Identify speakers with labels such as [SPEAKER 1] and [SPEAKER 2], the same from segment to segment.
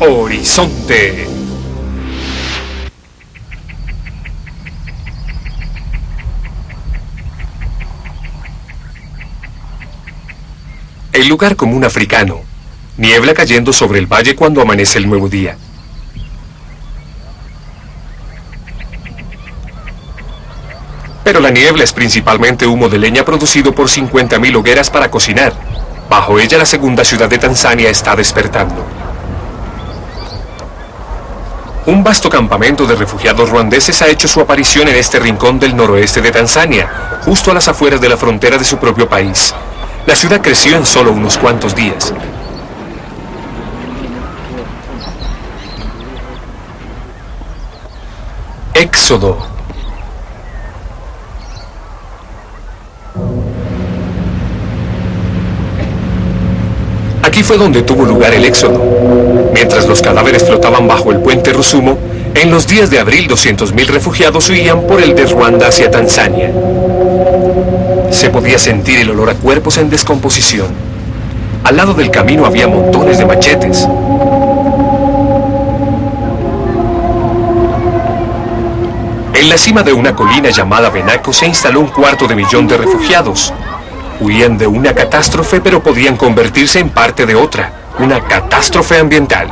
[SPEAKER 1] Horizonte. El lugar común africano. Niebla cayendo sobre el valle cuando amanece el nuevo día. Pero la niebla es principalmente humo de leña producido por 50.000 hogueras para cocinar. Bajo ella la segunda ciudad de Tanzania está despertando. Un vasto campamento de refugiados ruandeses ha hecho su aparición en este rincón del noroeste de Tanzania, justo a las afueras de la frontera de su propio país. La ciudad creció en solo unos cuantos días. Éxodo. Aquí fue donde tuvo lugar el éxodo. Mientras los cadáveres flotaban bajo el puente Rusumo, en los días de abril 200.000 refugiados huían por el de Ruanda hacia Tanzania. Se podía sentir el olor a cuerpos en descomposición. Al lado del camino había montones de machetes. En la cima de una colina llamada Benako se instaló 250.000 de refugiados. Huían de una catástrofe, pero podían convertirse en parte de otra, una catástrofe ambiental.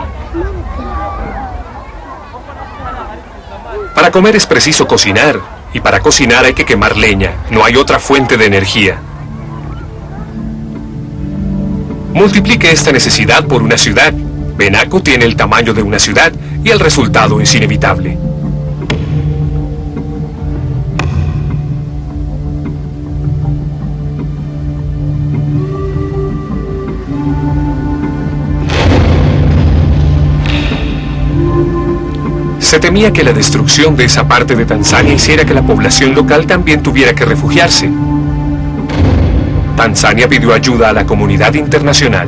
[SPEAKER 1] Para comer es preciso cocinar, y para cocinar hay que quemar leña, no hay otra fuente de energía. Multiplique esta necesidad por una ciudad. Benako tiene el tamaño de una ciudad, y el resultado es inevitable. Se temía que la destrucción de esa parte de Tanzania hiciera que la población local también tuviera que refugiarse. Tanzania pidió ayuda a la comunidad internacional.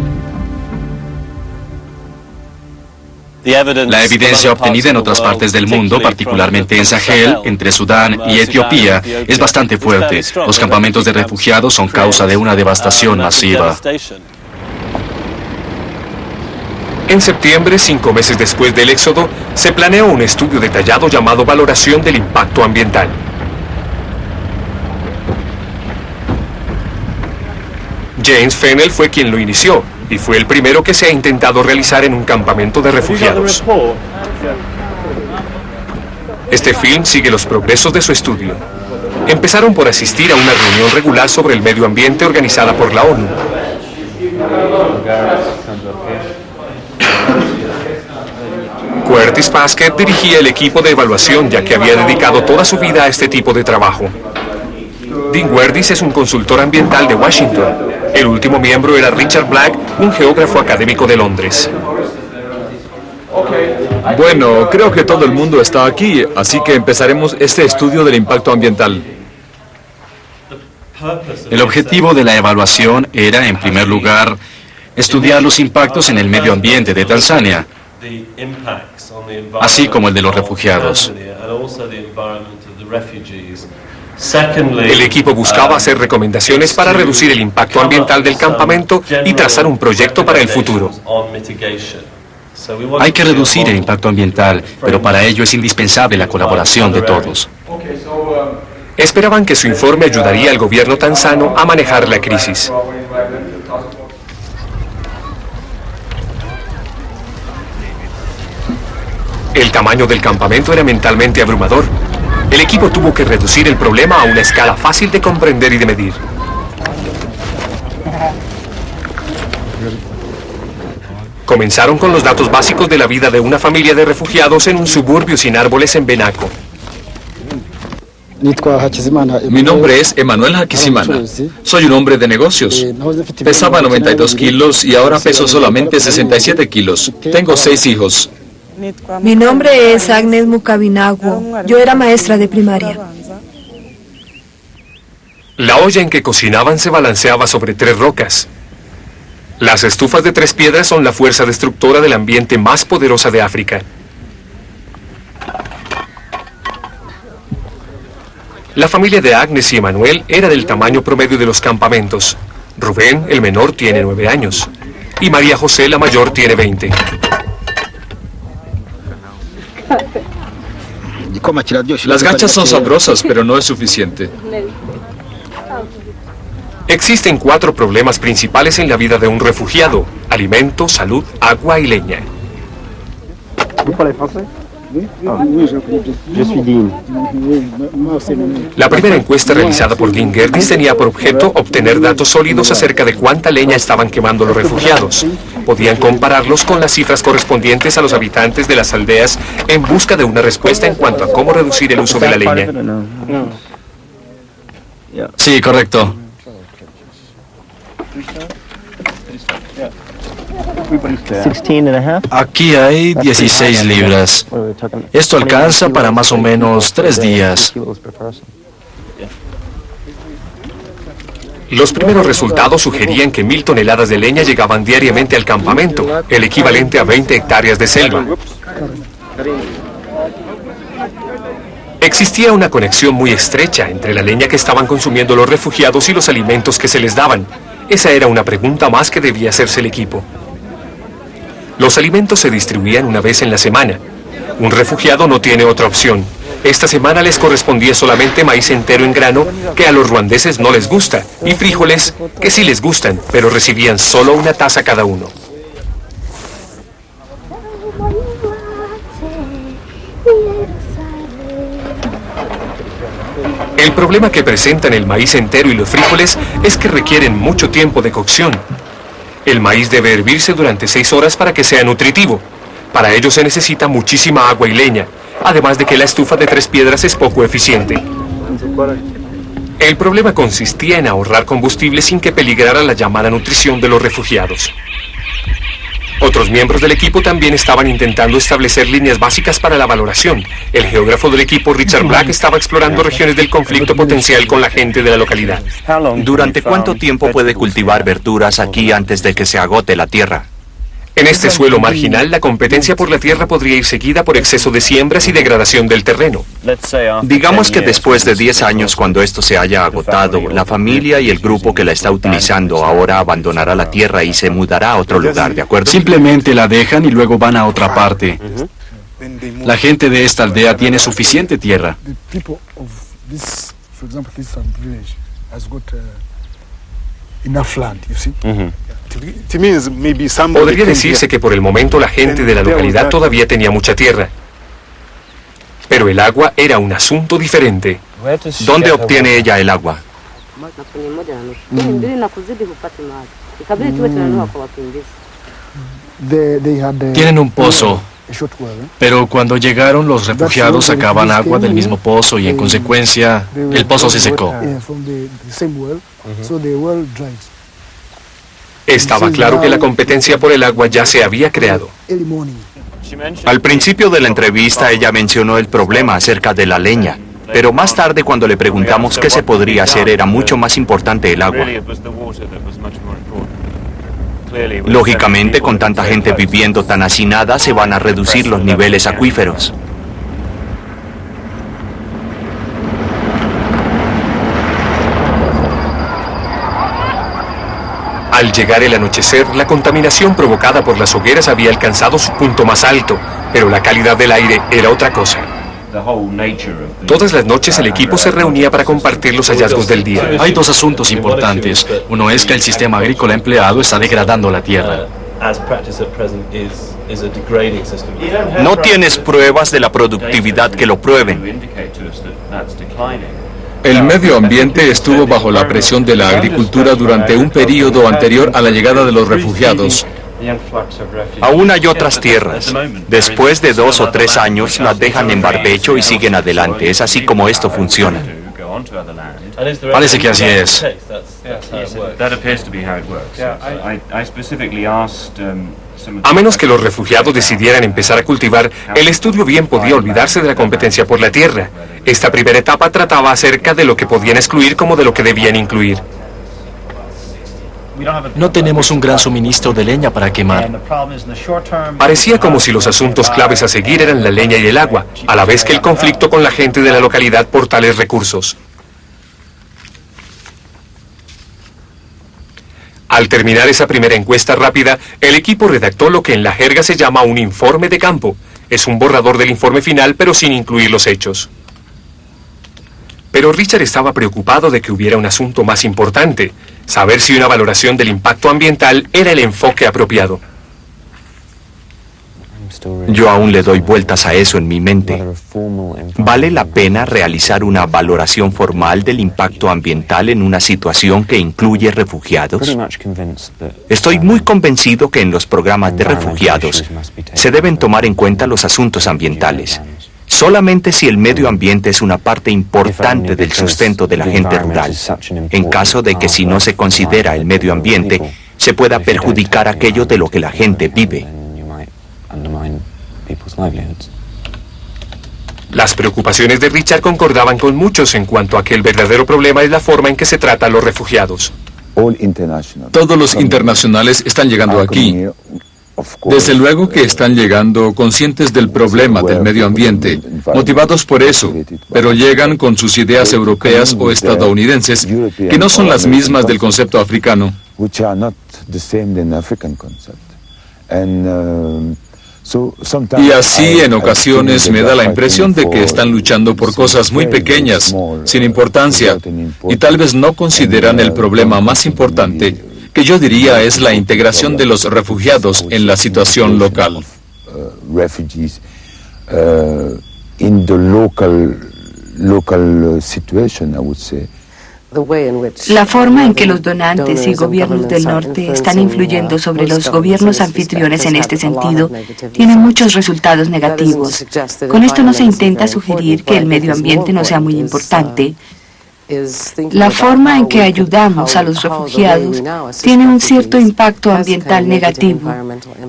[SPEAKER 2] La evidencia obtenida en otras partes del mundo, particularmente en Sahel, entre Sudán y Etiopía, es bastante fuerte. Los campamentos de refugiados son causa de una devastación masiva.
[SPEAKER 1] En septiembre, 5 meses después del éxodo, se planeó un estudio detallado llamado Valoración del Impacto Ambiental. James Fennell fue quien lo inició, y fue el primero que se ha intentado realizar en un campamento de refugiados. Este film sigue los progresos de su estudio. Empezaron por asistir a una reunión regular sobre el medio ambiente organizada por la ONU. Curtis Paskett dirigía el equipo de evaluación, ya que había dedicado toda su vida a este tipo de trabajo. Dean Werdis es un consultor ambiental de Washington. El último miembro era Richard Black, un geógrafo académico de Londres.
[SPEAKER 3] Bueno, creo que todo el mundo está aquí, así que empezaremos este estudio del impacto ambiental.
[SPEAKER 2] El objetivo de la evaluación era, en primer lugar, estudiar los impactos en el medio ambiente de Tanzania, así como el de los refugiados.
[SPEAKER 1] El equipo buscaba hacer recomendaciones para reducir el impacto ambiental del campamento y trazar un proyecto para el futuro.
[SPEAKER 2] Hay que reducir el impacto ambiental, pero para ello es indispensable la colaboración de todos.
[SPEAKER 1] Esperaban que su informe ayudaría al gobierno tanzano a manejar la crisis. El tamaño del campamento era mentalmente abrumador. El equipo tuvo que reducir el problema a una escala fácil de comprender y de medir. Comenzaron con los datos básicos de la vida de una familia de refugiados en un suburbio sin árboles en Benako.
[SPEAKER 3] Mi nombre es Emanuel Hakizimana. Soy un hombre de negocios. Pesaba 92 kilos y ahora peso solamente 67 kilos. Tengo 6 hijos.
[SPEAKER 4] Mi nombre es Agnes Mukabinagwo. Yo era maestra de primaria.
[SPEAKER 1] La olla en que cocinaban se balanceaba sobre 3 rocas. Las estufas de 3 piedras son la fuerza destructora del ambiente más poderosa de África. La familia de Agnes y Emanuel era del tamaño promedio de los campamentos. Rubén, el menor, tiene 9 años. Y María José, la mayor, tiene 20.
[SPEAKER 3] Las gachas son sabrosas, pero no es suficiente.
[SPEAKER 1] Existen 4 problemas principales en la vida de un refugiado: alimento, salud, agua y leña. La primera encuesta realizada por Dean Gerdes tenía por objeto obtener datos sólidos acerca de cuánta leña estaban quemando los refugiados. Podían compararlos con las cifras correspondientes a los habitantes de las aldeas en busca de una respuesta en cuanto a cómo reducir el uso de la leña.
[SPEAKER 2] Sí, correcto. Aquí hay 16 libras. Esto alcanza para más o menos 3 días.
[SPEAKER 1] Los primeros resultados sugerían que 1000 toneladas de leña llegaban diariamente al campamento, el equivalente a 20 hectáreas de selva. Existía una conexión muy estrecha entre la leña que estaban consumiendo los refugiados y los alimentos que se les daban. Esa era una pregunta más que debía hacerse el equipo. Los alimentos se distribuían una vez en la semana. Un refugiado no tiene otra opción. Esta semana les correspondía solamente maíz entero en grano, que a los ruandeses no les gusta, y frijoles, que sí les gustan, pero recibían solo una taza cada uno. El problema que presentan el maíz entero y los frijoles es que requieren mucho tiempo de cocción. El maíz debe hervirse durante 6 horas para que sea nutritivo. Para ello se necesita muchísima agua y leña, además de que la estufa de 3 piedras es poco eficiente. El problema consistía en ahorrar combustible sin que peligrara la llamada nutrición de los refugiados. Otros miembros del equipo también estaban intentando establecer líneas básicas para la valoración. El geógrafo del equipo, Richard Black, estaba explorando regiones del conflicto potencial con la gente de la localidad.
[SPEAKER 5] ¿Durante cuánto tiempo puede cultivar verduras aquí antes de que se agote la tierra?
[SPEAKER 1] En este suelo marginal, la competencia por la tierra podría ir seguida por exceso de siembras y degradación del terreno.
[SPEAKER 5] Digamos que después de 10 años, cuando esto se haya agotado, la familia y el grupo que la está utilizando ahora abandonará la tierra y se mudará a otro lugar, ¿de acuerdo?
[SPEAKER 2] Simplemente la dejan y luego van a otra parte. La gente de esta aldea tiene suficiente tierra.
[SPEAKER 1] Podría decirse que por el momento la gente de la localidad todavía tenía mucha tierra. Pero el agua era un asunto diferente.
[SPEAKER 5] ¿Dónde obtiene ella el agua?
[SPEAKER 2] Tienen un pozo, pero cuando llegaron los refugiados sacaban agua del mismo pozo y en consecuencia el pozo se secó.
[SPEAKER 1] Estaba claro que la competencia por el agua ya se había creado.
[SPEAKER 5] Al principio de la entrevista ella mencionó el problema acerca de la leña, pero más tarde cuando le preguntamos qué se podría hacer era mucho más importante el agua. Lógicamente, con tanta gente viviendo tan hacinada, se van a reducir los niveles acuíferos.
[SPEAKER 1] Al llegar el anochecer, la contaminación provocada por las hogueras había alcanzado su punto más alto, pero la calidad del aire era otra cosa. Todas las noches el equipo se reunía para compartir los hallazgos del día.
[SPEAKER 2] Hay 2 asuntos importantes. Uno es que el sistema agrícola empleado está degradando la tierra.
[SPEAKER 5] No tienes pruebas de la productividad que lo prueben.
[SPEAKER 3] El medio ambiente estuvo bajo la presión de la agricultura durante un período anterior a la llegada de los refugiados.
[SPEAKER 5] Aún hay otras tierras. Después de 2 o 3 años las dejan en barbecho y siguen adelante. Es así como esto funciona.
[SPEAKER 2] Parece que así es.
[SPEAKER 1] A menos que los refugiados decidieran empezar a cultivar, el estudio bien podía olvidarse de la competencia por la tierra. Esta primera etapa trataba acerca de lo que podían excluir como de lo que debían incluir.
[SPEAKER 2] No tenemos un gran suministro de leña para quemar.
[SPEAKER 1] Parecía como si los asuntos claves a seguir eran la leña y el agua, a la vez que el conflicto con la gente de la localidad por tales recursos. Al terminar esa primera encuesta rápida, el equipo redactó lo que en la jerga se llama un informe de campo. Es un borrador del informe final, pero sin incluir los hechos. Pero Richard estaba preocupado de que hubiera un asunto más importante, saber si una valoración del impacto ambiental era el enfoque apropiado.
[SPEAKER 5] Yo aún le doy vueltas a eso en mi mente. ¿Vale la pena realizar una valoración formal del impacto ambiental en una situación que incluye refugiados? Estoy muy convencido que en los programas de refugiados se deben tomar en cuenta los asuntos ambientales. Solamente si el medio ambiente es una parte importante del sustento de la gente rural. En caso de que si no se considera el medio ambiente, se pueda perjudicar aquello de lo que la gente vive.
[SPEAKER 1] Las preocupaciones de Richard concordaban con muchos en cuanto a que el verdadero problema es la forma en que se trata a los refugiados.
[SPEAKER 3] Todos los internacionales están llegando aquí. Desde luego que están llegando conscientes del problema del medio ambiente, motivados por eso, pero llegan con sus ideas europeas o estadounidenses, que no son las mismas del concepto africano. Y así en ocasiones me da la impresión de que están luchando por cosas muy pequeñas, sin importancia, y tal vez no consideran el problema más importante, que yo diría es la integración de los refugiados en la situación local.
[SPEAKER 6] La forma en que los donantes y gobiernos del norte están influyendo sobre los gobiernos anfitriones en este sentido tiene muchos resultados negativos. Con esto no se intenta sugerir que el medio ambiente no sea muy importante. La forma en que ayudamos a los refugiados tiene un cierto impacto ambiental negativo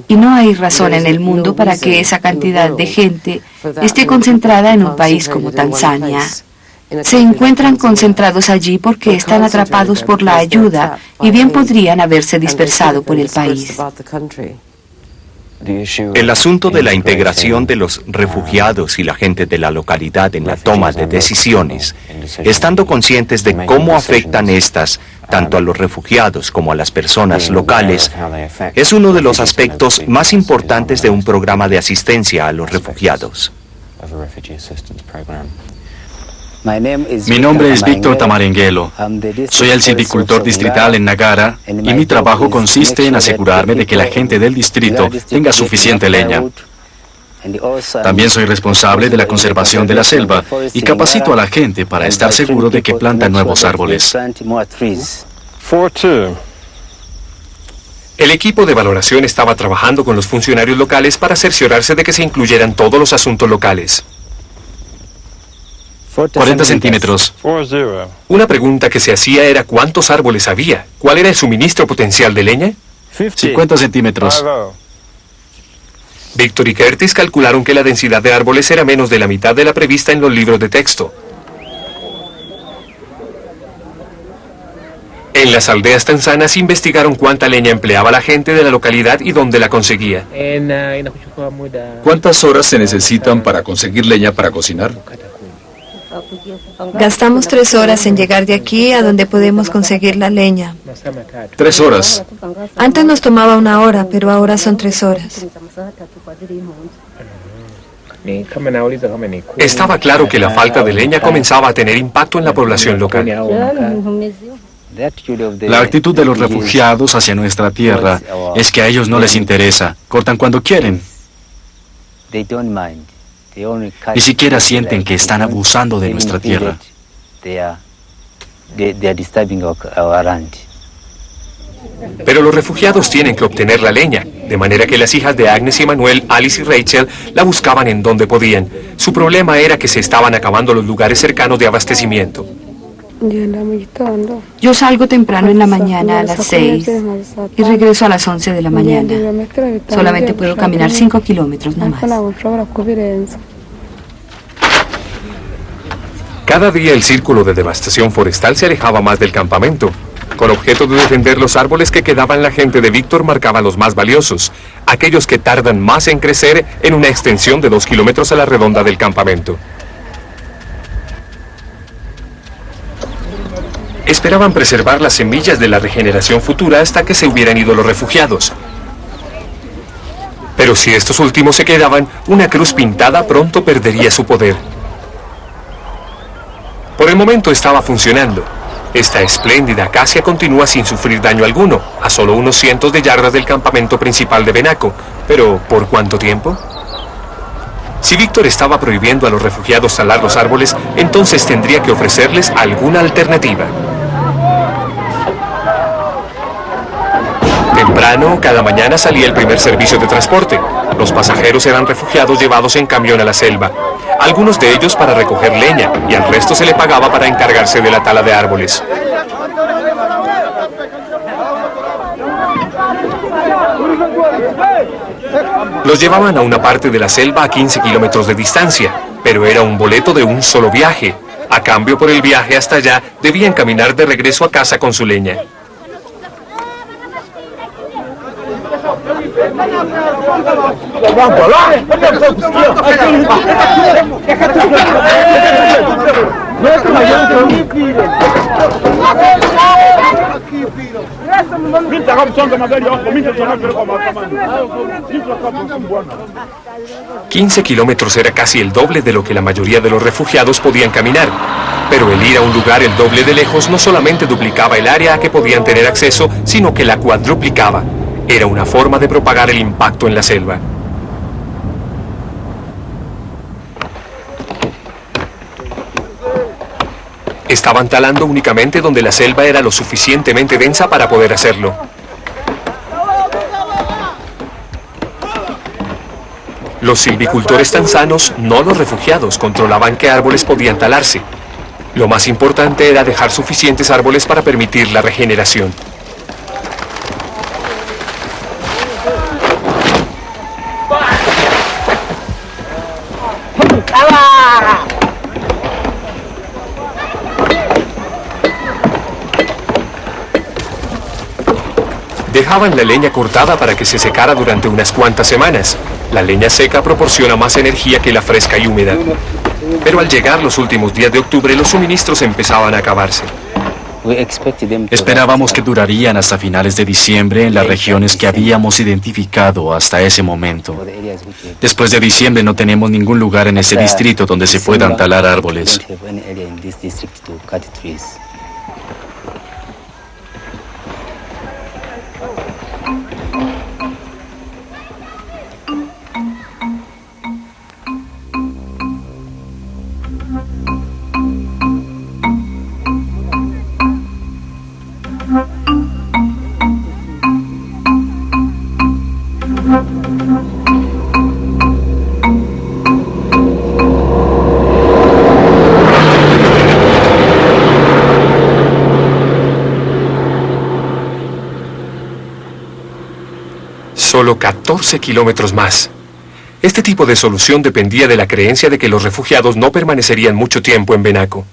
[SPEAKER 6] y no hay razón en el mundo para que esa cantidad de gente esté concentrada en un país como Tanzania. Se encuentran concentrados allí porque están atrapados por la ayuda y bien podrían haberse dispersado por el país.
[SPEAKER 5] El asunto de la integración de los refugiados y la gente de la localidad en la toma de decisiones, estando conscientes de cómo afectan estas tanto a los refugiados como a las personas locales, es uno de los aspectos más importantes de un programa de asistencia a los refugiados.
[SPEAKER 2] Mi nombre es Víctor Tamarengelo. Soy el silvicultor distrital en Nagara y mi trabajo consiste en asegurarme de que la gente del distrito tenga suficiente leña. También soy responsable de la conservación de la selva y capacito a la gente para estar seguro de que plantan nuevos árboles.
[SPEAKER 1] El equipo de valoración estaba trabajando con los funcionarios locales para cerciorarse de que se incluyeran todos los asuntos locales.
[SPEAKER 2] 40 centímetros.
[SPEAKER 1] Una pregunta que se hacía era ¿cuántos árboles había? ¿Cuál era el suministro potencial de leña?
[SPEAKER 2] 50 centímetros.
[SPEAKER 1] Víctor y Curtis calcularon que la densidad de árboles era menos de la mitad de la prevista en los libros de texto. En las aldeas tanzanas investigaron cuánta leña empleaba la gente de la localidad y dónde la conseguía.
[SPEAKER 3] ¿Cuántas horas se necesitan para conseguir leña para cocinar?
[SPEAKER 4] Gastamos 3 horas en llegar de aquí a donde podemos conseguir la leña.
[SPEAKER 3] 3 horas.
[SPEAKER 4] Antes nos tomaba 1 hora, pero ahora son 3 horas.
[SPEAKER 1] Estaba claro que la falta de leña comenzaba a tener impacto en la población local.
[SPEAKER 2] La actitud de los refugiados hacia nuestra tierra es que a ellos no les interesa, cortan cuando quieren. Ni siquiera sienten que están abusando de nuestra tierra.
[SPEAKER 1] Pero los refugiados tienen que obtener la leña, de manera que las hijas de Agnes y Manuel, Alice y Rachel, la buscaban en donde podían. Su problema era que se estaban acabando los lugares cercanos de abastecimiento.
[SPEAKER 6] Yo salgo temprano en la mañana a las 6 y regreso a las 11 de la mañana. Solamente puedo caminar 5 kilómetros nomás.
[SPEAKER 1] Cada día el círculo de devastación forestal se alejaba más del campamento. Con objeto de defender los árboles que quedaban, la gente de Víctor marcaba los más valiosos, aquellos que tardan más en crecer en una extensión de 2 kilómetros a la redonda del campamento. Esperaban preservar las semillas de la regeneración futura hasta que se hubieran ido los refugiados. Pero si estos últimos se quedaban, una cruz pintada pronto perdería su poder. Por el momento estaba funcionando. Esta espléndida acacia continúa sin sufrir daño alguno, a solo unos cientos de yardas del campamento principal de Benaco. Pero, ¿por cuánto tiempo? Si Víctor estaba prohibiendo a los refugiados talar los árboles, entonces tendría que ofrecerles alguna alternativa. Temprano, cada mañana salía el primer servicio de transporte. Los pasajeros eran refugiados llevados en camión a la selva. Algunos de ellos para recoger leña, y al resto se le pagaba para encargarse de la tala de árboles. Los llevaban a una parte de la selva a 15 kilómetros de distancia, pero era un boleto de un solo viaje. A cambio por el viaje hasta allá, debían caminar de regreso a casa con su leña. $15 kilómetros era casi el doble de lo que la mayoría de los refugiados podían caminar. Pero el ir a un lugar el doble de lejos no solamente duplicaba el área a que podían tener acceso, sino que la cuadruplicaba. Era una forma de propagar el impacto en la selva. Estaban talando únicamente donde la selva era lo suficientemente densa para poder hacerlo. Los silvicultores tanzanos, no los refugiados, controlaban qué árboles podían talarse. Lo más importante era dejar suficientes árboles para permitir la regeneración. Dejaban la leña cortada para que se secara durante unas cuantas semanas. La leña seca proporciona más energía que la fresca y húmeda. Pero al llegar los últimos días de octubre, los suministros empezaban a acabarse.
[SPEAKER 2] Esperábamos que durarían hasta finales de diciembre en las regiones que habíamos identificado hasta ese momento. Después de diciembre no tenemos ningún lugar en ese distrito donde se puedan talar árboles.
[SPEAKER 1] Solo 14 kilómetros más. Este tipo de solución dependía de la creencia de que los refugiados no permanecerían mucho tiempo en Benaco.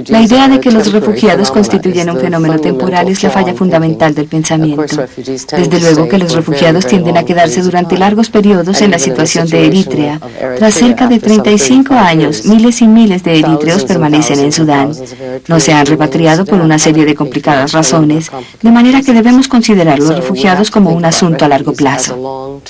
[SPEAKER 6] La idea de que los refugiados constituyen un fenómeno temporal es la falla fundamental del pensamiento. Desde luego que los refugiados tienden a quedarse durante largos periodos en la situación de Eritrea. Tras cerca de 35 años, miles y miles de eritreos permanecen en Sudán. No se han repatriado por una serie de complicadas razones, de manera que debemos considerar los refugiados como un asunto a largo plazo.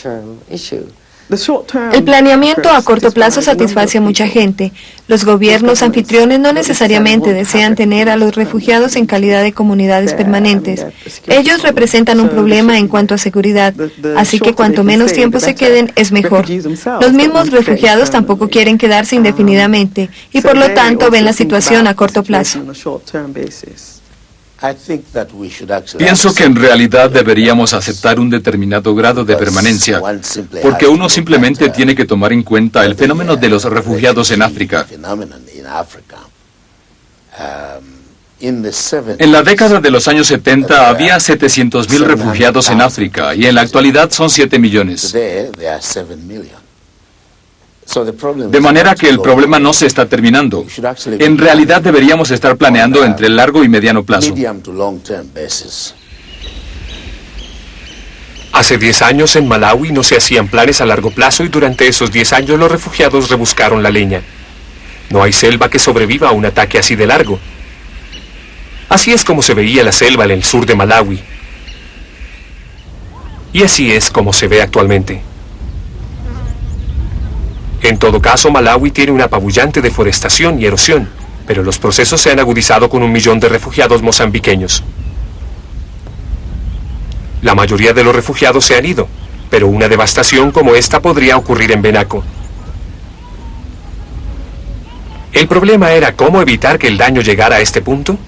[SPEAKER 4] El planeamiento a corto plazo satisface a mucha gente. Los gobiernos anfitriones no necesariamente desean tener a los refugiados en calidad de comunidades permanentes. Ellos representan un problema en cuanto a seguridad, así que cuanto menos tiempo se queden es mejor. Los mismos refugiados tampoco quieren quedarse indefinidamente y por lo tanto ven la situación a corto plazo.
[SPEAKER 3] Pienso que en realidad deberíamos aceptar un determinado grado de permanencia, porque uno simplemente tiene que tomar en cuenta el fenómeno de los refugiados en África. En la década de los años 70 había 700.000 refugiados en África y en la actualidad son 7 millones. De manera que el problema no se está terminando. En realidad deberíamos estar planeando entre el largo y mediano plazo.
[SPEAKER 1] Hace 10 años en Malawi no se hacían planes a largo plazo y durante esos 10 años los refugiados rebuscaron la leña. No hay selva que sobreviva a un ataque así de largo. Así es como se veía la selva en el sur de Malawi. Y así es como se ve actualmente. En todo caso, Malawi tiene una apabullante deforestación y erosión, pero los procesos se han agudizado con 1 millón de refugiados mozambiqueños. La mayoría de los refugiados se han ido, pero una devastación como esta podría ocurrir en Benaco. El problema era cómo evitar que el daño llegara a este punto.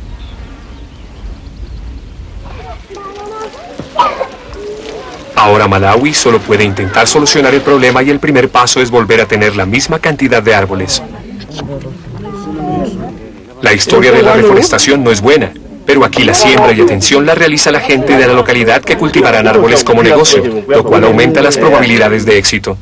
[SPEAKER 1] Ahora Malawi solo puede intentar solucionar el problema y el primer paso es volver a tener la misma cantidad de árboles. La historia de la reforestación no es buena, pero aquí la siembra y atención la realiza la gente de la localidad que cultivarán árboles como negocio, lo cual aumenta las probabilidades de éxito.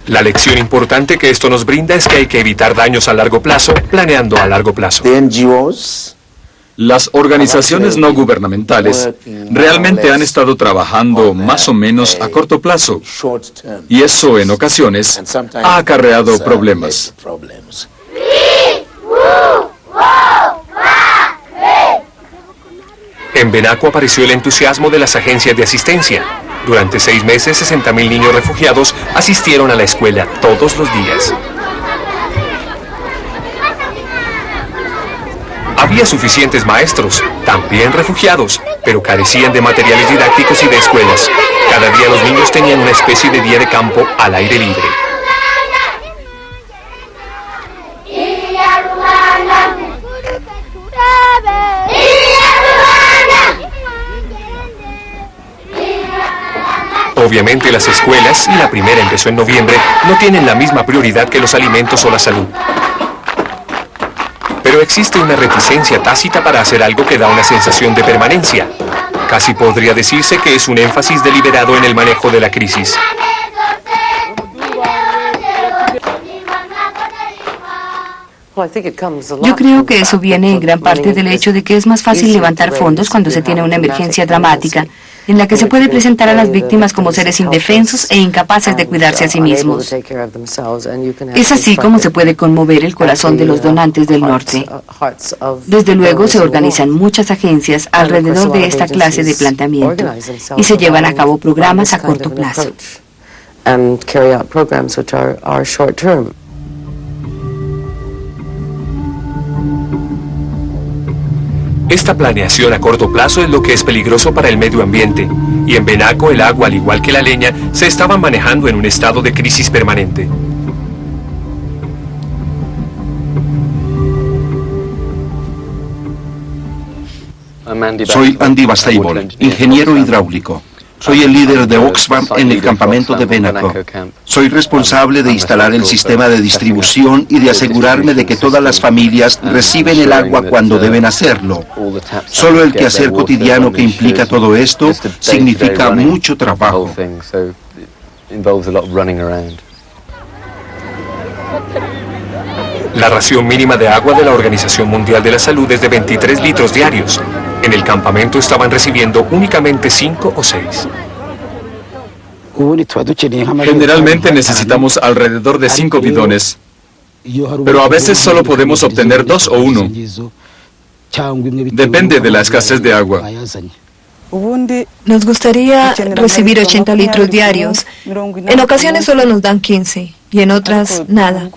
[SPEAKER 1] La lección importante que esto nos brinda es que hay que evitar daños a largo plazo, planeando a largo plazo.
[SPEAKER 3] Las organizaciones no gubernamentales realmente han estado trabajando más o menos a corto plazo, y eso en ocasiones ha acarreado problemas.
[SPEAKER 1] En Benaco apareció el entusiasmo de las agencias de asistencia. Durante 6 meses, 60.000 niños refugiados asistieron a la escuela todos los días. Había suficientes maestros, también refugiados, pero carecían de materiales didácticos y de escuelas. Cada día los niños tenían una especie de día de campo al aire libre. Obviamente las escuelas, y la primera empezó en noviembre, no tienen la misma prioridad que los alimentos o la salud. Pero existe una reticencia tácita para hacer algo que da una sensación de permanencia. Casi podría decirse que es un énfasis deliberado en el manejo de la crisis.
[SPEAKER 6] Yo creo que eso viene en gran parte del hecho de que es más fácil levantar fondos cuando se tiene una emergencia dramática, en la que se puede presentar a las víctimas como seres indefensos e incapaces de cuidarse a sí mismos. Es así como se puede conmover el corazón de los donantes del norte. Desde luego se organizan muchas agencias alrededor de esta clase de planteamiento y se llevan a cabo programas a corto plazo.
[SPEAKER 1] Esta planeación a corto plazo es lo que es peligroso para el medio ambiente, y en Benaco el agua, al igual que la leña, se estaban manejando en un estado de crisis permanente.
[SPEAKER 7] Soy Andy Bastable, ingeniero hidráulico. Soy el líder de Oxfam en el campamento de Benaco. Soy responsable de instalar el sistema de distribución y de asegurarme de que todas las familias reciben el agua cuando deben hacerlo. Solo el quehacer cotidiano que implica todo esto significa mucho trabajo.
[SPEAKER 1] La ración mínima de agua de la Organización Mundial de la Salud es de 23 litros diarios. En el campamento estaban recibiendo únicamente 5 o 6.
[SPEAKER 3] Generalmente necesitamos alrededor de 5 bidones, pero a veces solo podemos obtener 2 o 1. Depende de la escasez de agua.
[SPEAKER 4] Nos gustaría recibir 80 litros diarios. En ocasiones solo nos dan 15 y en otras nada.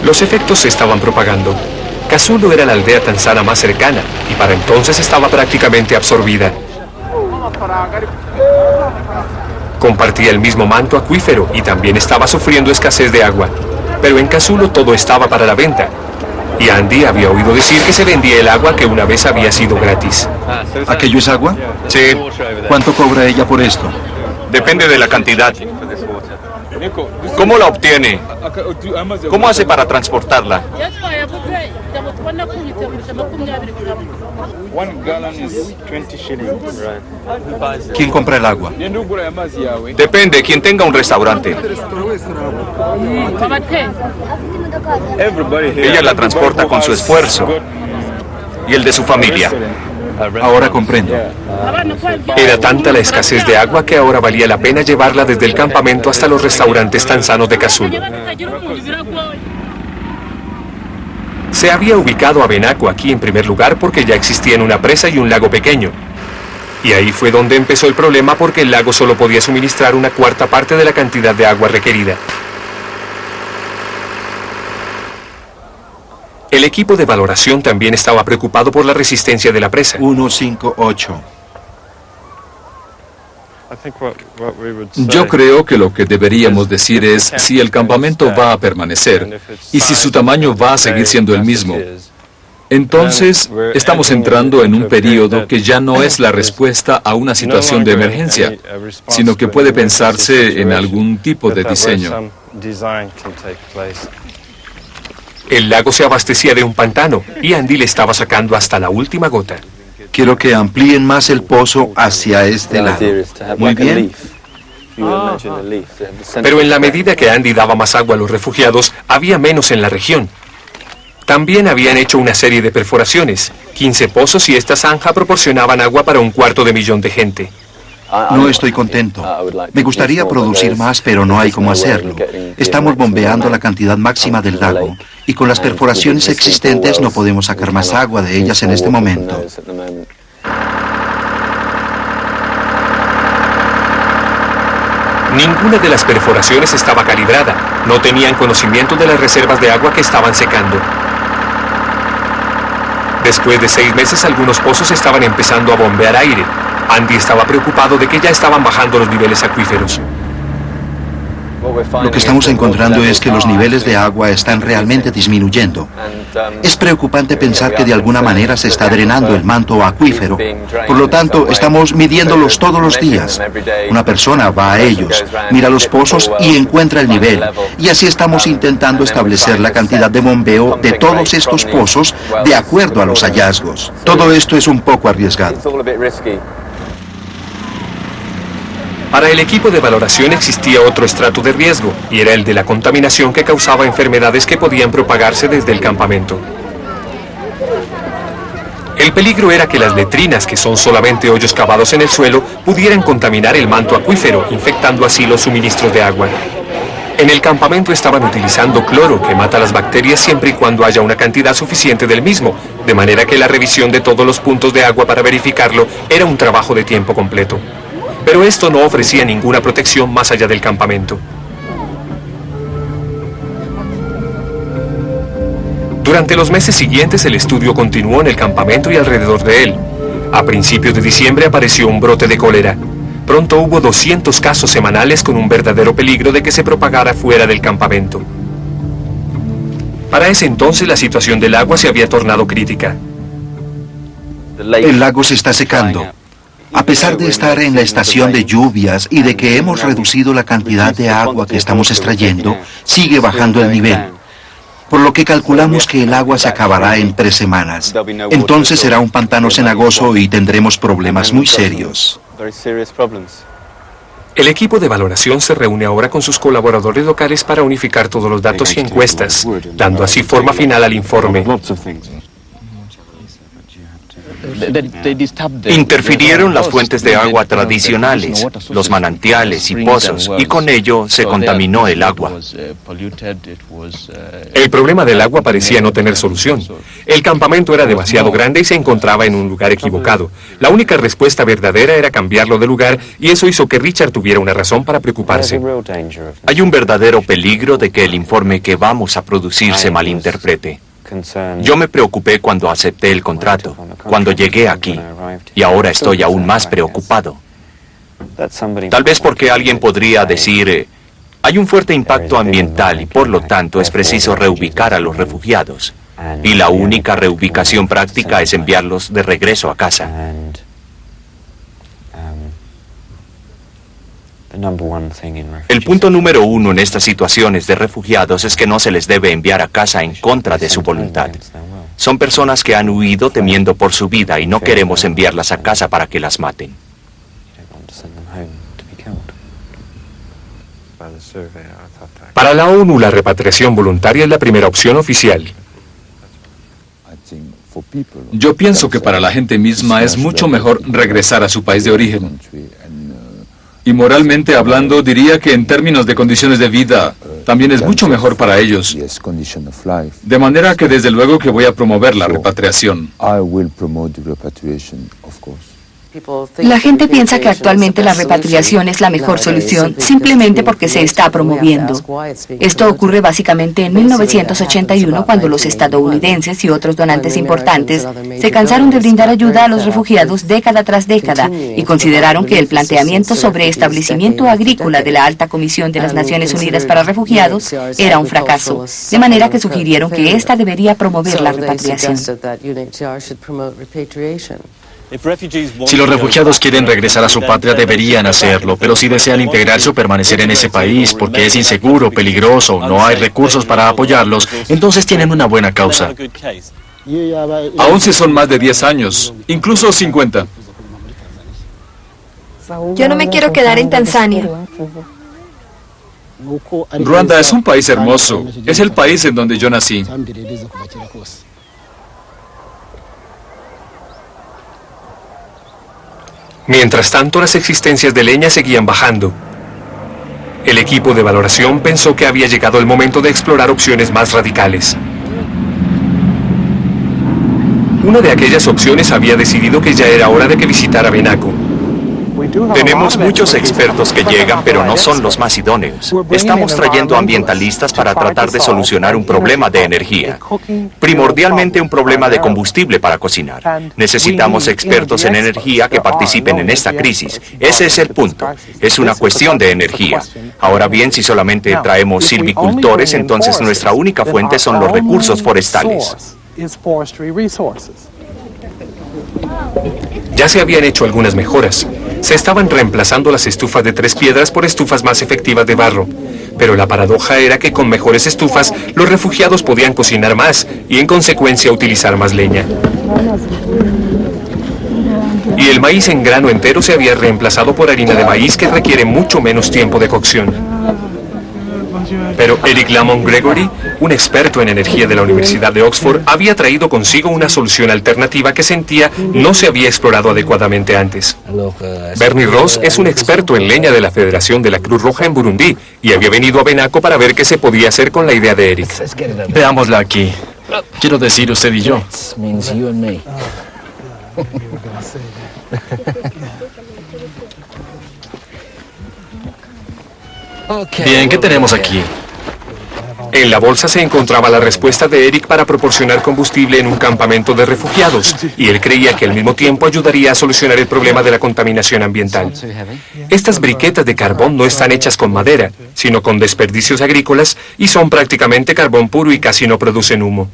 [SPEAKER 1] Los efectos se estaban propagando. Kasulu era la aldea tanzana más cercana y para entonces estaba prácticamente absorbida. Compartía el mismo manto acuífero y también estaba sufriendo escasez de agua. Pero en Kasulu todo estaba para la venta. Y Andy había oído decir que se vendía el agua que una vez había sido gratis.
[SPEAKER 7] ¿Aquello es agua?
[SPEAKER 1] Sí.
[SPEAKER 7] ¿Cuánto cobra ella por esto?
[SPEAKER 5] Depende de la cantidad. ¿Cómo la obtiene? ¿Cómo hace para transportarla?
[SPEAKER 7] ¿Quién compra el agua?
[SPEAKER 5] Depende, quien tenga un restaurante. Ella la transporta con su esfuerzo y el de su familia.
[SPEAKER 7] Ahora comprendo.
[SPEAKER 1] Era tanta la escasez de agua que ahora valía la pena llevarla desde el campamento hasta los restaurantes tanzanos de Kasulo. Se había ubicado a Benaco aquí en primer lugar porque ya existían una presa y un lago pequeño. Y ahí fue donde empezó el problema porque el lago solo podía suministrar una cuarta parte de la cantidad de agua requerida. El equipo de valoración también estaba preocupado por la resistencia de la presa.
[SPEAKER 7] 158.
[SPEAKER 3] Yo creo que lo que deberíamos decir es si el campamento va a permanecer y si su tamaño va a seguir siendo el mismo. Entonces, estamos entrando en un periodo que ya no es la respuesta a una situación de emergencia, sino que puede pensarse en algún tipo de diseño.
[SPEAKER 1] El lago se abastecía de un pantano y Andy le estaba sacando hasta la última gota.
[SPEAKER 7] Quiero que amplíen más el pozo hacia este lado. Muy bien.
[SPEAKER 1] Pero en la medida que Andy daba más agua a los refugiados, había menos en la región. También habían hecho una serie de perforaciones, 15 pozos, y esta zanja proporcionaban agua para 250.000 de gente.
[SPEAKER 7] No estoy contento. Me gustaría producir más, pero no hay cómo hacerlo. Estamos bombeando la cantidad máxima del lago, y con las perforaciones existentes no podemos sacar más agua de ellas en este momento.
[SPEAKER 1] Ninguna de las perforaciones estaba calibrada. No tenían conocimiento de las reservas de agua que estaban secando. Después de 6 meses, algunos pozos estaban empezando a bombear aire. Andy estaba preocupado de que ya estaban bajando los niveles acuíferos.
[SPEAKER 7] Lo que estamos encontrando es que los niveles de agua están realmente disminuyendo. Es preocupante pensar que de alguna manera se está drenando el manto acuífero. Por lo tanto, estamos midiéndolos todos los días. Una persona va a ellos, mira los pozos y encuentra el nivel. Y así estamos intentando establecer la cantidad de bombeo de todos estos pozos de acuerdo a los hallazgos. Todo esto es un poco arriesgado.
[SPEAKER 1] Para el equipo de valoración existía otro estrato de riesgo, y era el de la contaminación que causaba enfermedades que podían propagarse desde el campamento. El peligro era que las letrinas, que son solamente hoyos cavados en el suelo, pudieran contaminar el manto acuífero, infectando así los suministros de agua. En el campamento estaban utilizando cloro, que mata las bacterias siempre y cuando haya una cantidad suficiente del mismo, de manera que la revisión de todos los puntos de agua para verificarlo era un trabajo de tiempo completo. Pero esto no ofrecía ninguna protección más allá del campamento. Durante los meses siguientes el estudio continuó en el campamento y alrededor de él. A principios de diciembre apareció un brote de cólera. Pronto hubo 200 casos semanales con un verdadero peligro de que se propagara fuera del campamento. Para ese entonces la situación del agua se había tornado crítica.
[SPEAKER 7] El lago se está secando. A pesar de estar en la estación de lluvias y de que hemos reducido la cantidad de agua que estamos extrayendo, sigue bajando el nivel. Por lo que calculamos que el agua se acabará en 3 semanas. Entonces será un pantano cenagoso y tendremos problemas muy serios.
[SPEAKER 1] El equipo de valoración se reúne ahora con sus colaboradores locales para unificar todos los datos y encuestas, dando así forma final al informe.
[SPEAKER 5] Interfirieron las fuentes de agua tradicionales, los manantiales y pozos, y con ello se contaminó el agua.
[SPEAKER 1] El problema del agua parecía no tener solución. El campamento era demasiado grande y se encontraba en un lugar equivocado. La única respuesta verdadera era cambiarlo de lugar, y eso hizo que Richard tuviera una razón para preocuparse.
[SPEAKER 5] Hay un verdadero peligro de que el informe que vamos a producir se malinterprete. Yo me preocupé cuando acepté el contrato, cuando llegué aquí, y ahora estoy aún más preocupado. Tal vez porque alguien podría decir, hay un fuerte impacto ambiental y por lo tanto es preciso reubicar a los refugiados. Y la única reubicación práctica es enviarlos de regreso a casa. El punto número 1 en estas situaciones de refugiados es que no se les debe enviar a casa en contra de su voluntad. Son personas que han huido temiendo por su vida y no queremos enviarlas a casa para que las maten.
[SPEAKER 1] Para la ONU, la repatriación voluntaria es la primera opción oficial.
[SPEAKER 3] Yo pienso que para la gente misma es mucho mejor regresar a su país de origen. Y moralmente hablando, diría que en términos de condiciones de vida, también es mucho mejor para ellos. De manera que desde luego que voy a promover la repatriación.
[SPEAKER 6] La gente piensa que actualmente la repatriación es la mejor solución simplemente porque se está promoviendo. Esto ocurre básicamente en 1981 cuando los estadounidenses y otros donantes importantes se cansaron de brindar ayuda a los refugiados década tras década y consideraron que el planteamiento sobre establecimiento agrícola de la Alta Comisión de las Naciones Unidas para Refugiados era un fracaso, de manera que sugirieron que ésta debería promover la repatriación.
[SPEAKER 2] Si los refugiados quieren regresar a su patria, deberían hacerlo, pero si desean integrarse o permanecer en ese país porque es inseguro, peligroso, no hay recursos para apoyarlos, entonces tienen una buena causa.
[SPEAKER 3] Aún si son más de 10 años, incluso 50.
[SPEAKER 4] Yo no me quiero quedar en Tanzania.
[SPEAKER 3] Ruanda es un país hermoso. Es el país en donde yo nací.
[SPEAKER 1] Mientras tanto, las existencias de leña seguían bajando. El equipo de valoración pensó que había llegado el momento de explorar opciones más radicales. Una de aquellas opciones había decidido que ya era hora de que visitara Benaco.
[SPEAKER 5] Tenemos muchos expertos que llegan, pero no son los más idóneos. Estamos trayendo ambientalistas para tratar de solucionar un problema de energía, primordialmente un problema de combustible para cocinar. Necesitamos expertos en energía que participen en esta crisis. Ese es el punto. Es una cuestión de energía. Ahora bien, si solamente traemos silvicultores, entonces nuestra única fuente son los recursos forestales.
[SPEAKER 1] Ya se habían hecho algunas mejoras. Se estaban reemplazando las estufas de 3 piedras por estufas más efectivas de barro. Pero la paradoja era que con mejores estufas, los refugiados podían cocinar más y en consecuencia utilizar más leña. Y el maíz en grano entero se había reemplazado por harina de maíz que requiere mucho menos tiempo de cocción. Pero Eric Lamont Gregory, un experto en energía de la Universidad de Oxford, había traído consigo una solución alternativa que sentía no se había explorado adecuadamente antes. Bernie Ross es un experto en leña de la Federación de la Cruz Roja en Burundi y había venido a Benaco para ver qué se podía hacer con la idea de Eric.
[SPEAKER 2] Veámosla aquí. Quiero decir usted y yo. Bien, ¿qué tenemos aquí?
[SPEAKER 1] En la bolsa se encontraba la respuesta de Eric para proporcionar combustible en un campamento de refugiados, y él creía que al mismo tiempo ayudaría a solucionar el problema de la contaminación ambiental. Estas briquetas de carbón no están hechas con madera, sino con desperdicios agrícolas, y son prácticamente carbón puro y casi no producen humo.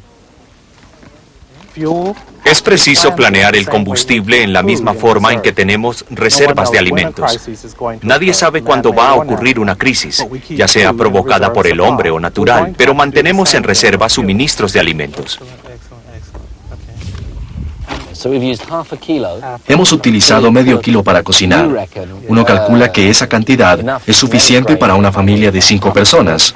[SPEAKER 5] Es preciso planear el combustible en la misma forma en que tenemos reservas de alimentos. Nadie sabe cuándo va a ocurrir una crisis, ya sea provocada por el hombre o natural, pero mantenemos en reserva suministros de alimentos.
[SPEAKER 2] Hemos utilizado medio kilo para cocinar. Uno calcula que esa cantidad es suficiente para una familia de 5 personas.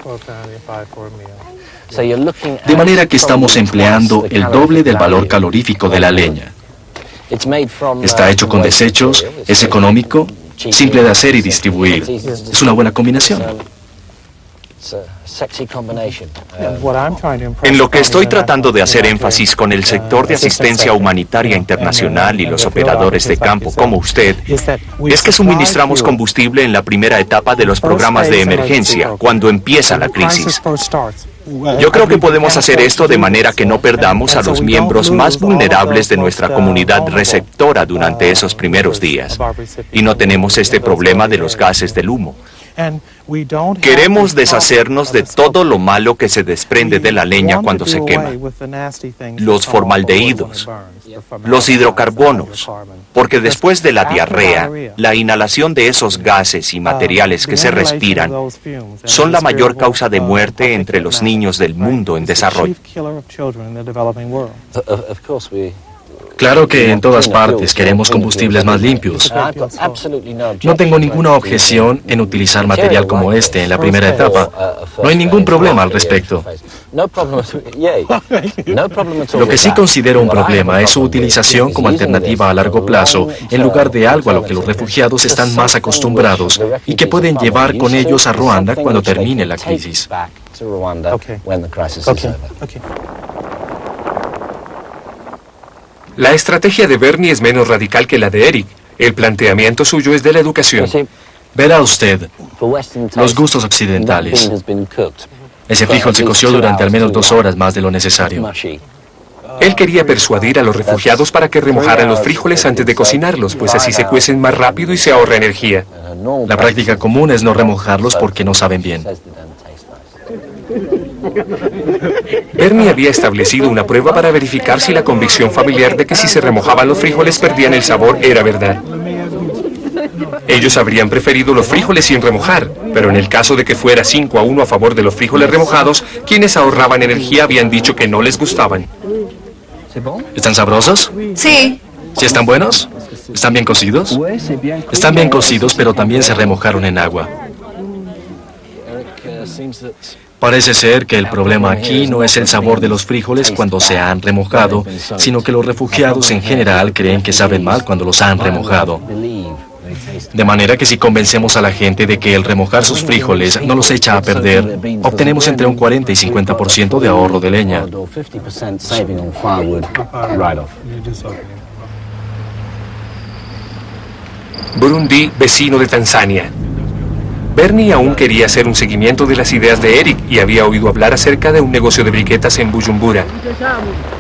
[SPEAKER 2] De manera que estamos empleando el doble del valor calorífico de la leña. Está hecho con desechos, es económico, simple de hacer y distribuir. Es una buena combinación.
[SPEAKER 5] En lo que estoy tratando de hacer énfasis con el sector de asistencia humanitaria internacional y los operadores de campo como usted, es que suministramos combustible en la primera etapa de los programas de emergencia, cuando empieza la crisis. Yo creo que podemos hacer esto de manera que no perdamos a los miembros más vulnerables de nuestra comunidad receptora durante esos primeros días. Y no tenemos este problema de los gases del humo. Queremos deshacernos de todo lo malo que se desprende de la leña cuando se quema. Los formaldehídos, los hidrocarbonos, porque después de la diarrea, la inhalación de esos gases y materiales que se respiran son la mayor causa de muerte entre los niños del mundo en desarrollo.
[SPEAKER 2] Claro que en todas partes queremos combustibles más limpios. No tengo ninguna objeción en utilizar material como este en la primera etapa. No hay ningún problema al respecto. Lo que sí considero un problema es su utilización como alternativa a largo plazo, en lugar de algo a lo que los refugiados están más acostumbrados y que pueden llevar con ellos a Ruanda cuando termine la crisis.
[SPEAKER 1] La estrategia de Bernie es menos radical que la de Eric. El planteamiento suyo es de la educación.
[SPEAKER 2] Verá usted, los gustos occidentales. Ese frijol se coció durante al menos 2 horas más de lo necesario.
[SPEAKER 1] Él quería persuadir a los refugiados para que remojaran los frijoles antes de cocinarlos, pues así se cuecen más rápido y se ahorra energía.
[SPEAKER 2] La práctica común es no remojarlos porque no saben bien.
[SPEAKER 1] Bernie había establecido una prueba para verificar si la convicción familiar de que si se remojaban los frijoles perdían el sabor era verdad. Ellos habrían preferido los frijoles sin remojar, pero en el caso de que fuera 5-1 a favor de los frijoles remojados, quienes ahorraban energía habían dicho que no les gustaban.
[SPEAKER 2] ¿Están sabrosos?
[SPEAKER 4] Sí.
[SPEAKER 2] ¿Sí están buenos? ¿Están bien cocidos? Están bien cocidos, pero también se remojaron en agua. Parece ser que el problema aquí no es el sabor de los frijoles cuando se han remojado, sino que los refugiados en general creen que saben mal cuando los han remojado. De manera que si convencemos a la gente de que el remojar sus frijoles no los echa a perder, obtenemos entre un 40 y 50% de ahorro de leña.
[SPEAKER 1] Burundi, vecino de Tanzania. Bernie aún quería hacer un seguimiento de las ideas de Eric y había oído hablar acerca de un negocio de briquetas en Bujumbura.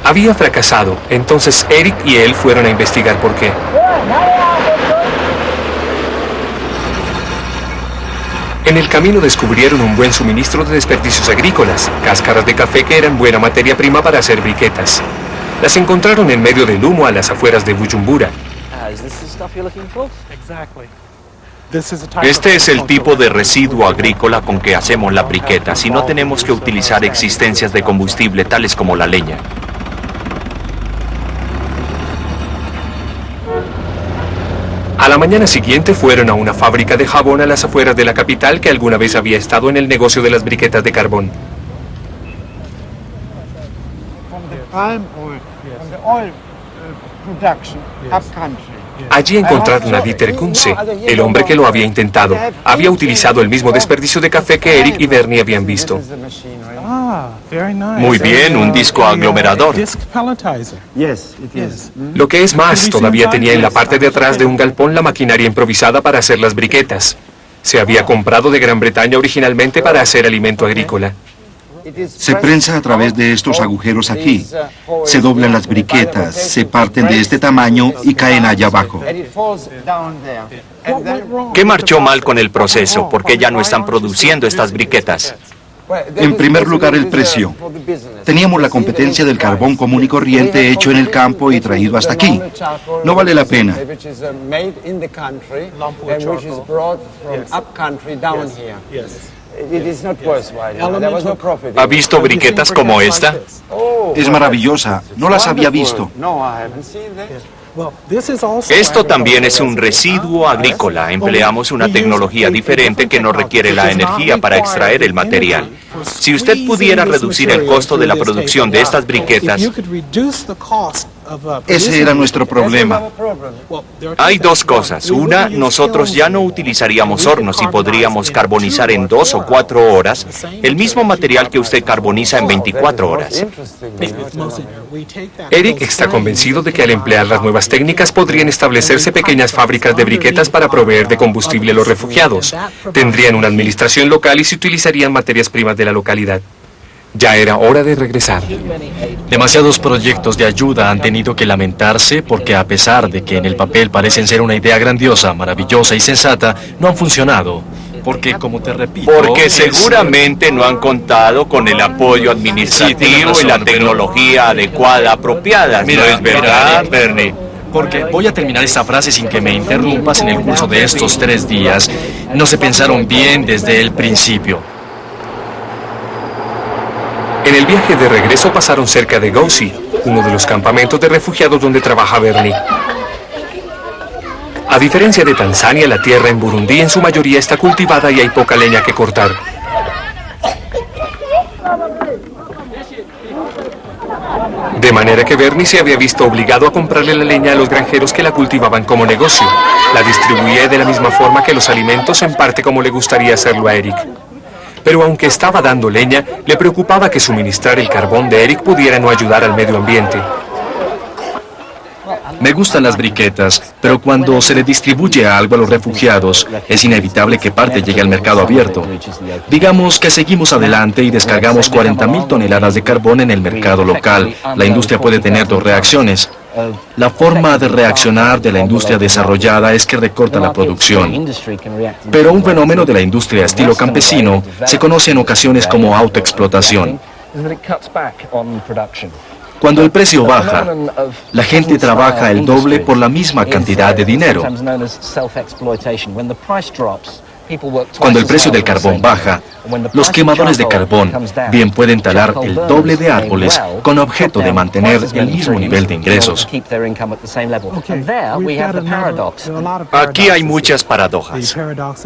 [SPEAKER 1] Había fracasado, entonces Eric y él fueron a investigar por qué. En el camino descubrieron un buen suministro de desperdicios agrícolas, cáscaras de café que eran buena materia prima para hacer briquetas. Las encontraron en medio del humo a las afueras de Bujumbura.
[SPEAKER 5] Este es el tipo de residuo agrícola con que hacemos la briqueta, si no tenemos que utilizar existencias de combustible tales como la leña.
[SPEAKER 1] A la mañana siguiente fueron a una fábrica de jabón a las afueras de la capital que alguna vez había estado en el negocio de las briquetas de carbón. Allí encontraron a Dieter Kunze, el hombre que lo había intentado. Había utilizado el mismo desperdicio de café que Eric y Bernie habían visto.
[SPEAKER 5] Muy bien, un disco aglomerador.
[SPEAKER 1] Lo que es más, todavía tenía en la parte de atrás de un galpón la maquinaria improvisada para hacer las briquetas. Se había comprado de Gran Bretaña originalmente para hacer alimento agrícola.
[SPEAKER 7] Se prensa a través de estos agujeros aquí. Se doblan las briquetas, se parten de este tamaño y caen allá abajo.
[SPEAKER 5] ¿Qué marchó mal con el proceso? ¿Por qué ya no están produciendo estas briquetas?
[SPEAKER 7] En primer lugar, el precio. Teníamos la competencia del carbón común y corriente hecho en el campo y traído hasta aquí. No vale la pena.
[SPEAKER 5] ¿Ha visto briquetas como esta?
[SPEAKER 7] Es maravillosa. No las había visto.
[SPEAKER 5] Esto también es un residuo agrícola. Empleamos una tecnología diferente que no requiere la energía para extraer el material. Si usted pudiera reducir el costo de la producción de estas briquetas...
[SPEAKER 7] Ese era nuestro problema.
[SPEAKER 5] Hay dos cosas. Una, nosotros ya no utilizaríamos hornos y podríamos carbonizar en 2 o 4 horas el mismo material que usted carboniza en 24 horas.
[SPEAKER 1] Eric está convencido de que al emplear las nuevas técnicas podrían establecerse pequeñas fábricas de briquetas para proveer de combustible a los refugiados. Tendrían una administración local y se utilizarían materias primas de la localidad. Ya era hora de regresar.
[SPEAKER 2] Demasiados proyectos de ayuda han tenido que lamentarse porque a pesar de que en el papel parecen ser una idea grandiosa, maravillosa y sensata, no han funcionado. Porque, como te repito...
[SPEAKER 5] Porque seguramente no han contado con el apoyo administrativo y la tecnología adecuada, apropiada. ¿No es verdad, Bernie?
[SPEAKER 2] Porque voy a terminar esta frase sin que me interrumpas. En el curso de estos 3 días, no se pensaron bien desde el principio.
[SPEAKER 1] En el viaje de regreso pasaron cerca de Gouzi, uno de los campamentos de refugiados donde trabaja Bernie. A diferencia de Tanzania, la tierra en Burundi en su mayoría está cultivada y hay poca leña que cortar. De manera que Bernie se había visto obligado a comprarle la leña a los granjeros que la cultivaban como negocio. La distribuía de la misma forma que los alimentos, en parte como le gustaría hacerlo a Eric. Pero aunque estaba dando leña, le preocupaba que suministrar el carbón de Eric pudiera no ayudar al medio ambiente.
[SPEAKER 2] Me gustan las briquetas, pero cuando se le distribuye algo a los refugiados, es inevitable que parte llegue al mercado abierto. Digamos que seguimos adelante y descargamos 40.000 toneladas de carbón en el mercado local. La industria puede tener 2 reacciones. La forma de reaccionar de la industria desarrollada es que recorta la producción. Pero un fenómeno de la industria estilo campesino se conoce en ocasiones como autoexplotación. Cuando el precio baja, la gente trabaja el doble por la misma cantidad de dinero. Cuando el precio del carbón baja, los quemadores de carbón bien pueden talar el doble de árboles con objeto de mantener el mismo nivel de ingresos.
[SPEAKER 5] Aquí hay muchas paradojas.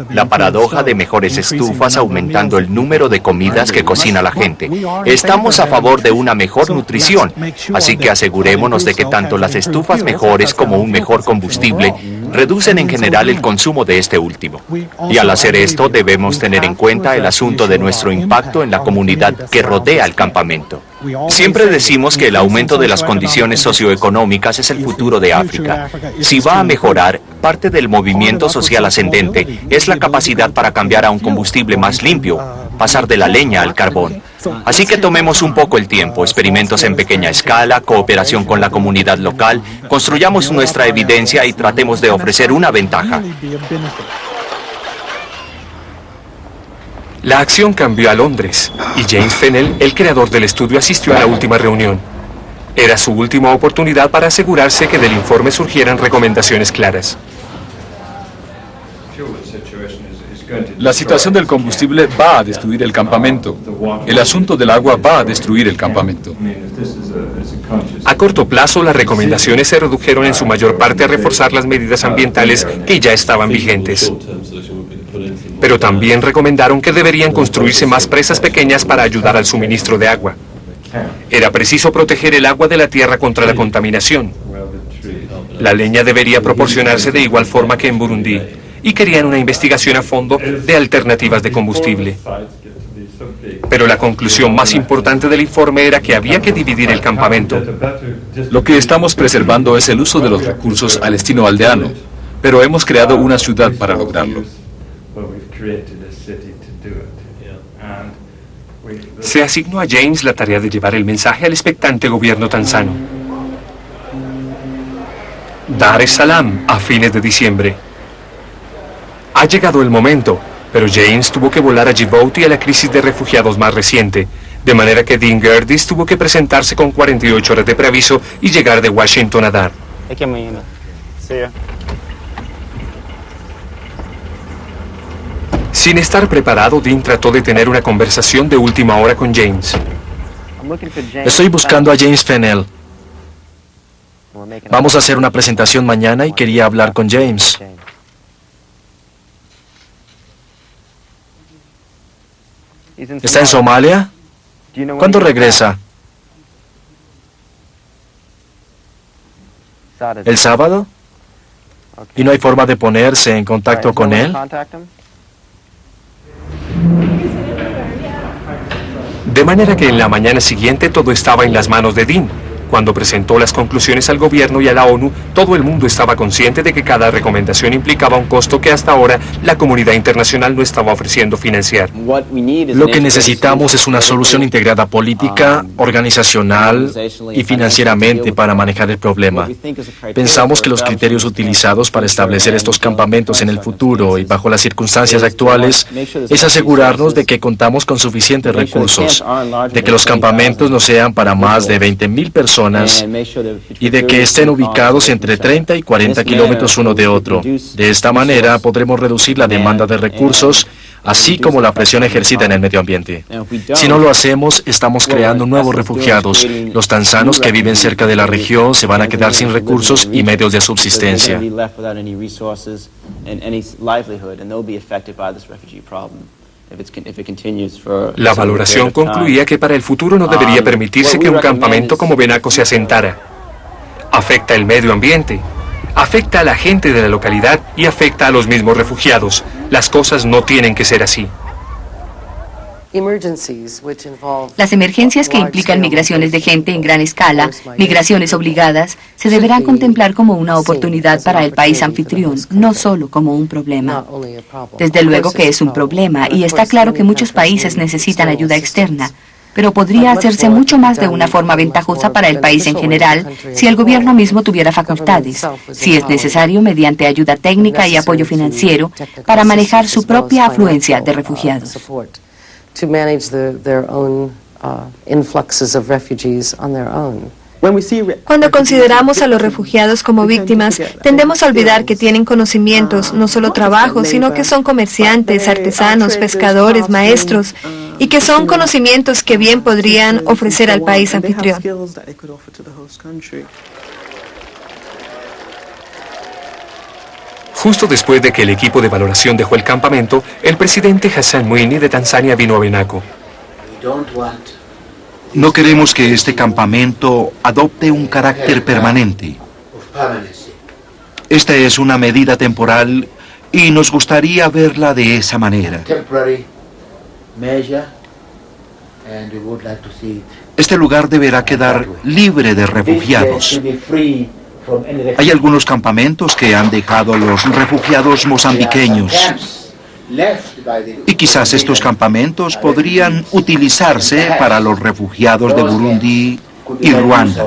[SPEAKER 5] La paradoja de mejores estufas aumentando el número de comidas que cocina la gente. Estamos a favor de una mejor nutrición, así que asegurémonos de que tanto las estufas mejores como un mejor combustible reducen en general el consumo de este último. Y al hacer esto debemos tener en cuenta el asunto de nuestro impacto en la comunidad que rodea el campamento. Siempre decimos que el aumento de las condiciones socioeconómicas es el futuro de África. Si va a mejorar, parte del movimiento social ascendente es la capacidad para cambiar a un combustible más limpio, pasar de la leña al carbón. Así que tomemos un poco el tiempo, experimentos en pequeña escala, cooperación con la comunidad local, construyamos nuestra evidencia y tratemos de ofrecer una ventaja.
[SPEAKER 1] La acción cambió a Londres y James Fennell, el creador del estudio, asistió a la última reunión. Era su última oportunidad para asegurarse que del informe surgieran recomendaciones claras.
[SPEAKER 3] La situación del combustible va a destruir el campamento. El asunto del agua va a destruir el campamento.
[SPEAKER 1] A corto plazo, las recomendaciones se redujeron en su mayor parte a reforzar las medidas ambientales que ya estaban vigentes. Pero también recomendaron que deberían construirse más presas pequeñas para ayudar al suministro de agua. Era preciso proteger el agua de la tierra contra la contaminación. La leña debería proporcionarse de igual forma que en Burundi, y querían una investigación a fondo de alternativas de combustible. Pero la conclusión más importante del informe era que había que dividir el campamento.
[SPEAKER 3] Lo que estamos preservando es el uso de los recursos al estilo aldeano, pero hemos creado una ciudad para lograrlo.
[SPEAKER 1] Se asignó a James la tarea de llevar el mensaje al expectante gobierno tanzano. Dar es Salaam, a fines de diciembre. Ha llegado el momento, pero James tuvo que volar a Djibouti a la crisis de refugiados más reciente, de manera que Dean Gerdis tuvo que presentarse con 48 horas de preaviso y llegar de Washington a Dar. Sin estar preparado, Dean trató de tener una conversación de última hora con James.
[SPEAKER 2] Estoy buscando a James Fennell. Vamos a hacer una presentación mañana y quería hablar con James. ¿Está en Somalia? ¿Cuándo regresa? ¿El sábado? ¿Y no hay forma de ponerse en contacto con él?
[SPEAKER 1] De manera que en la mañana siguiente todo estaba en las manos de Dean. Cuando presentó las conclusiones al gobierno y a la ONU, todo el mundo estaba consciente de que cada recomendación implicaba un costo que hasta ahora la comunidad internacional no estaba ofreciendo financiar.
[SPEAKER 2] Lo que necesitamos es una solución integrada política, organizacional y financieramente para manejar el problema. Pensamos que los criterios utilizados para establecer estos campamentos en el futuro y bajo las circunstancias actuales es asegurarnos de que contamos con suficientes recursos, de que los campamentos no sean para más de 20,000 personas y de que estén ubicados entre 30 y 40 kilómetros uno de otro. De esta manera podremos reducir la demanda de recursos, así como la presión ejercida en el medio ambiente. Si no lo hacemos, estamos creando nuevos refugiados. Los tanzanos que viven cerca de la región se van a quedar sin recursos y medios de subsistencia.
[SPEAKER 1] La valoración concluía que para el futuro no debería permitirse que un campamento como Benaco se asentara. Afecta el medio ambiente, afecta a la gente de la localidad y afecta a los mismos refugiados. Las cosas no tienen que ser así.
[SPEAKER 6] Las emergencias que implican migraciones de gente en gran escala, migraciones obligadas, se deberán contemplar como una oportunidad para el país anfitrión, no solo como un problema. Desde luego que es un problema y está claro que muchos países necesitan ayuda externa, pero podría hacerse mucho más de una forma ventajosa para el país en general si el gobierno mismo tuviera facultades, si es necesario mediante ayuda técnica y apoyo financiero para manejar su propia afluencia de refugiados.
[SPEAKER 8] To manage their own influxes of refugees on their own.
[SPEAKER 4] Cuando consideramos a los refugiados como víctimas, tendemos a olvidar que tienen conocimientos, no solo trabajo, sino que son comerciantes, artesanos, pescadores, maestros, y que son conocimientos que bien podrían ofrecer al país anfitrión.
[SPEAKER 1] Justo después de que el equipo de valoración dejó el campamento, el presidente Hassan Mwinyi de Tanzania vino a Benaco.
[SPEAKER 7] No queremos que este campamento adopte un carácter permanente. Esta es una medida temporal y nos gustaría verla de esa manera. Este lugar deberá quedar libre de refugiados. Hay algunos campamentos que han dejado los refugiados mozambiqueños. Y quizás estos campamentos podrían utilizarse para los refugiados de Burundi y Ruanda.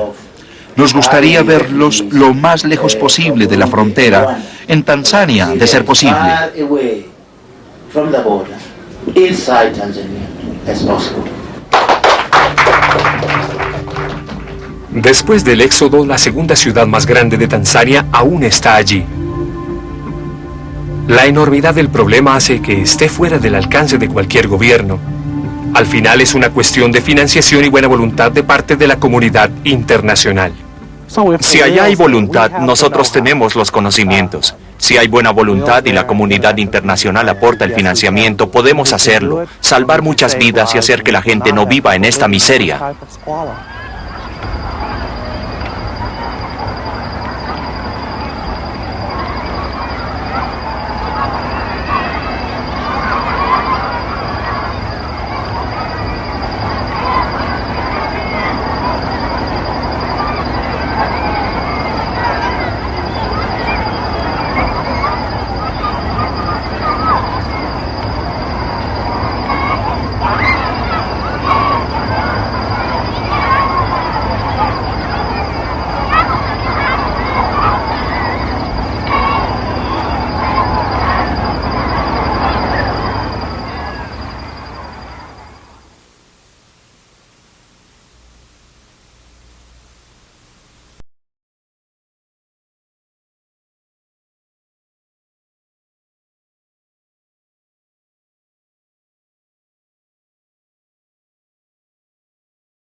[SPEAKER 7] Nos gustaría verlos lo más lejos posible de la frontera, en Tanzania, de ser posible.
[SPEAKER 1] Después del éxodo, la segunda ciudad más grande de Tanzania aún está allí. La enormidad del problema hace que esté fuera del alcance de cualquier gobierno. Al final es una cuestión de financiación y buena voluntad de parte de la comunidad internacional.
[SPEAKER 5] Si allá hay voluntad, nosotros tenemos los conocimientos. Si hay buena voluntad y la comunidad internacional aporta el financiamiento, podemos hacerlo, salvar muchas vidas y hacer que la gente no viva en esta miseria.